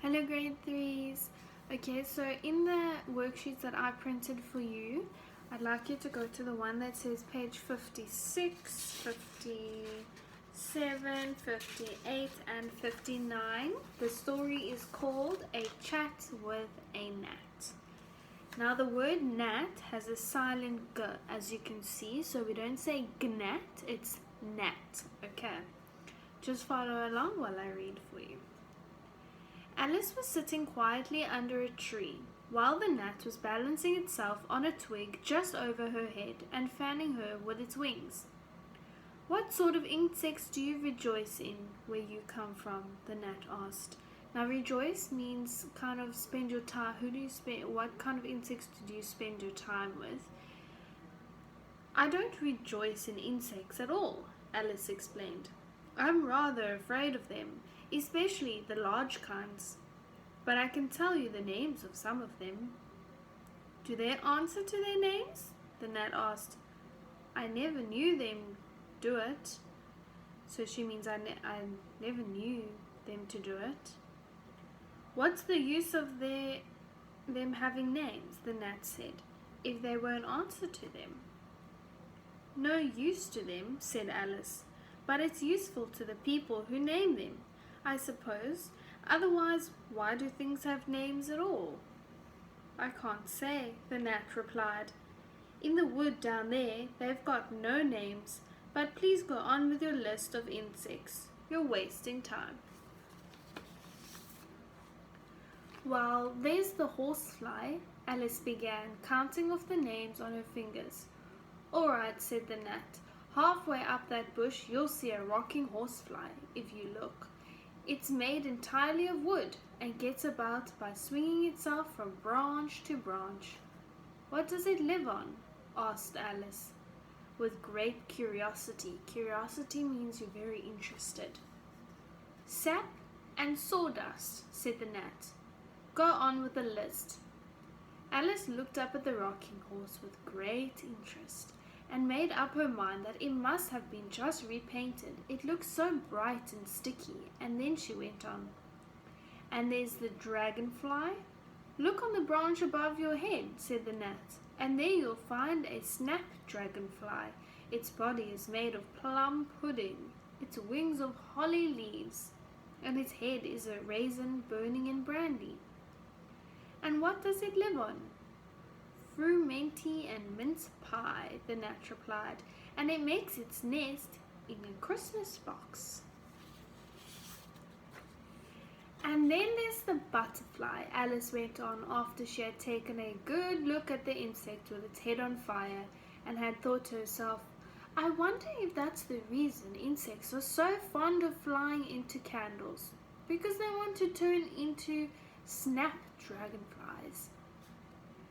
Hello grade 3s. Okay, so in the worksheets that I printed for you, I'd like you to go to the one that says page 56, 57, 58 and 59. The story is called A Chat with a Gnat. Now the word gnat has a silent g, as you can see, so we don't say gnat, it's gnat. Okay, just follow along while I read for you. Alice was sitting quietly under a tree, while the gnat was balancing itself on a twig just over her head and fanning her with its wings. "What sort of insects do you rejoice in where you come from?" the gnat asked. Now rejoice means kind of spend your time. What kind of insects do you spend your time with? "I don't rejoice in insects at all," Alice explained. "I'm rather afraid of them, especially the large kinds. But I can tell you the names of some of them." "Do they answer to their names?" the gnat asked. "I never knew them do it." So she means I never knew them to do it. "What's the use of them having names?" the gnat said, "if they won't answer to them?" "No use to them," said Alice, "but it's useful to the people who name them, I suppose. Otherwise, why do things have names at all?" "I can't say," the gnat replied. "In the wood down there, they've got no names, but please go on with your list of insects. You're wasting time." "Well, there's the horsefly," Alice began, counting off the names on her fingers. "All right," said the gnat. "Halfway up that bush you'll see a rocking horsefly, if you look. It's made entirely of wood and gets about by swinging itself from branch to branch." "What does it live on?" asked Alice, with great curiosity. Curiosity means you're very interested. "Sap and sawdust," said the gnat. "Go on with the list." Alice looked up at the rocking horse with great interest, and made up her mind that it must have been just repainted. It looked so bright and sticky, and then she went on. "And there's the dragonfly. Look on the branch above your head," said the gnat, "and there you'll find a snap dragonfly. Its body is made of plum pudding, its wings of holly leaves, and its head is a raisin burning in brandy." "And what does it live on?" "Frumenty and mince pie," the gnat replied, "and it makes its nest in a Christmas box." "And then there's the butterfly," Alice went on after she had taken a good look at the insect with its head on fire, and had thought to herself, "I wonder if that's the reason insects are so fond of flying into candles, because they want to turn into snap dragonflies."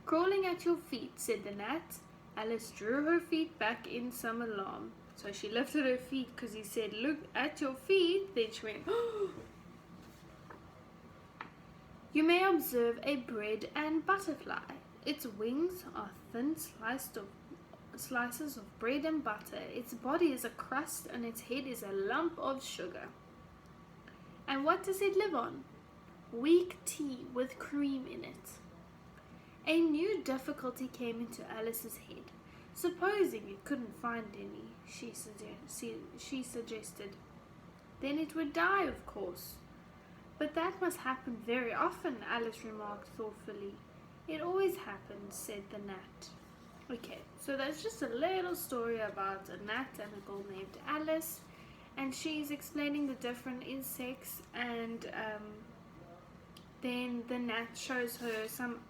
"Crawling at your feet," said the gnat. Alice drew her feet back in some alarm. So she lifted her feet because he said, "Look at your feet." Then she went, "Oh!" "You may observe a bread and butterfly. Its wings are thin slices of bread and butter. Its body is a crust and its head is a lump of sugar." "And what does it live on?" "Weak tea with cream in it." A new difficulty came into Alice's head. Supposing it couldn't find any, she suggested. "Then it would die, of course." "But that must happen very often," Alice remarked thoughtfully. "It always happens," said the gnat. Okay, so that's just a little story about a gnat and a girl named Alice, and she's explaining the different insects, and then the gnat shows her some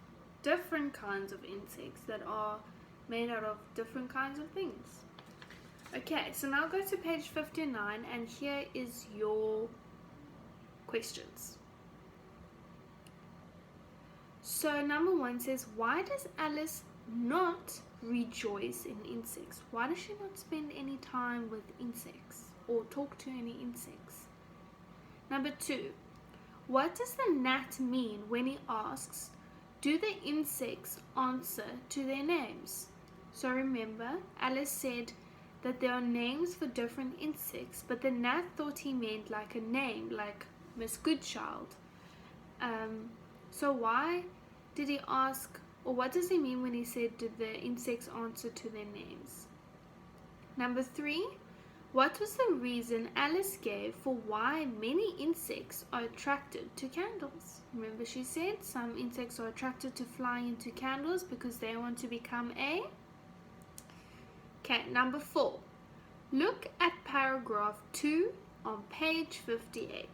different kinds of insects that are made out of different kinds of things. Okay, so now go to page 59, and here is your questions. So number 1 says, why does Alice not rejoice in insects? Why does she not spend any time with insects or talk to any insects? Number 2, what does the gnat mean when he asks, do the insects answer to their names? So remember, Alice said that there are names for different insects, but the gnat thought he meant like a name, like Miss Goodchild. So why did he ask, or what does he mean when he said, did the insects answer to their names? Number 3, what was the reason Alice gave for why many insects are attracted to candles? Remember she said some insects are attracted to flying into candles because they want to become a... Okay, number 4. Look at paragraph 2 on page 58.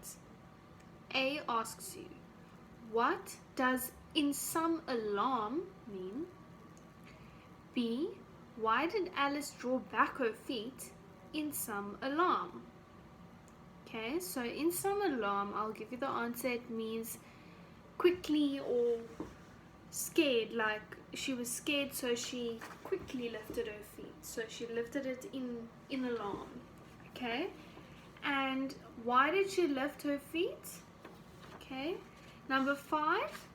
A asks you, what does in some alarm mean? B, why did Alice draw back her feet in some alarm? Okay, so in some alarm, I'll give you the answer. It means quickly or scared, like she was scared, so she quickly lifted her feet. So she lifted it in alarm. Okay, and why did she lift her feet? Okay, number 5,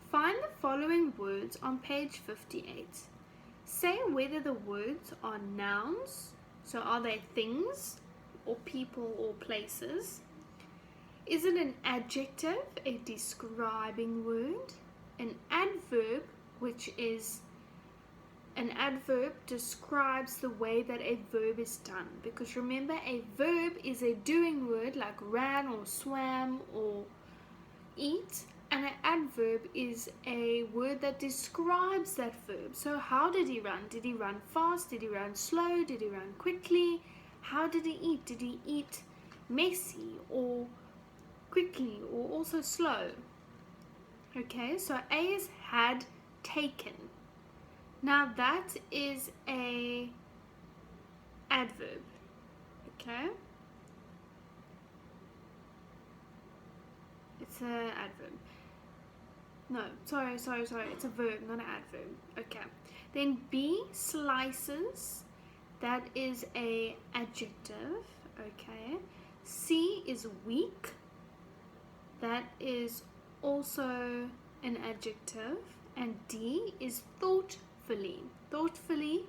find the following words on page 58. Say whether the words are nouns, so are they things or people or places? Is it an adjective, a describing word? An adverb, which is an adverb describes the way that a verb is done. Because remember, a verb is a doing word like ran or swam or eat. And an adverb is a word that describes that verb. So how did he run? Did he run fast? Did he run slow? Did he run quickly? How did he eat? Did he eat messy or quickly or also slow? Okay, so A is had taken. Now that is a adverb. Okay, it's an adverb. No, sorry, it's a verb, not an adverb. Okay, then B, slices, that is a adjective. Okay, C is weak, that is also an adjective, and D is thoughtfully. Thoughtfully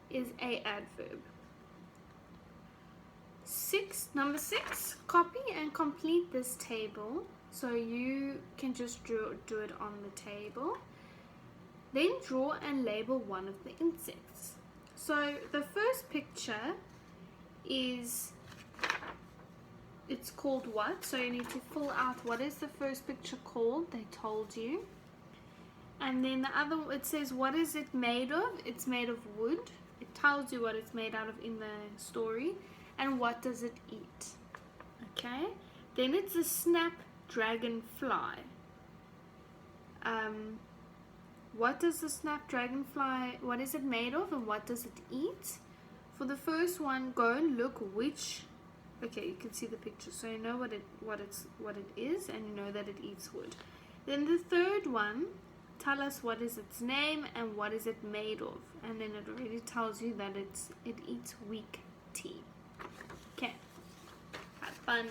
is a adverb. Number 6, copy and complete this table. So you can just do it on the table. Then draw and label one of the insects. So the first picture is, it's called what? So you need to fill out what is the first picture called. They told you. And then the other, it says what is it made of? It's made of wood. It tells you what it's made out of in the story. And what does it eat? Okay. Then it's a snapdragonfly. What does the snapdragonfly, what is it made of and what does it eat? For the first one, go and look which, okay, you can see the picture, so you know what it is, and you know that it eats wood. Then the third one, tell us what is its name and what is it made of, and then it already tells you that it eats weak tea. Okay, have fun.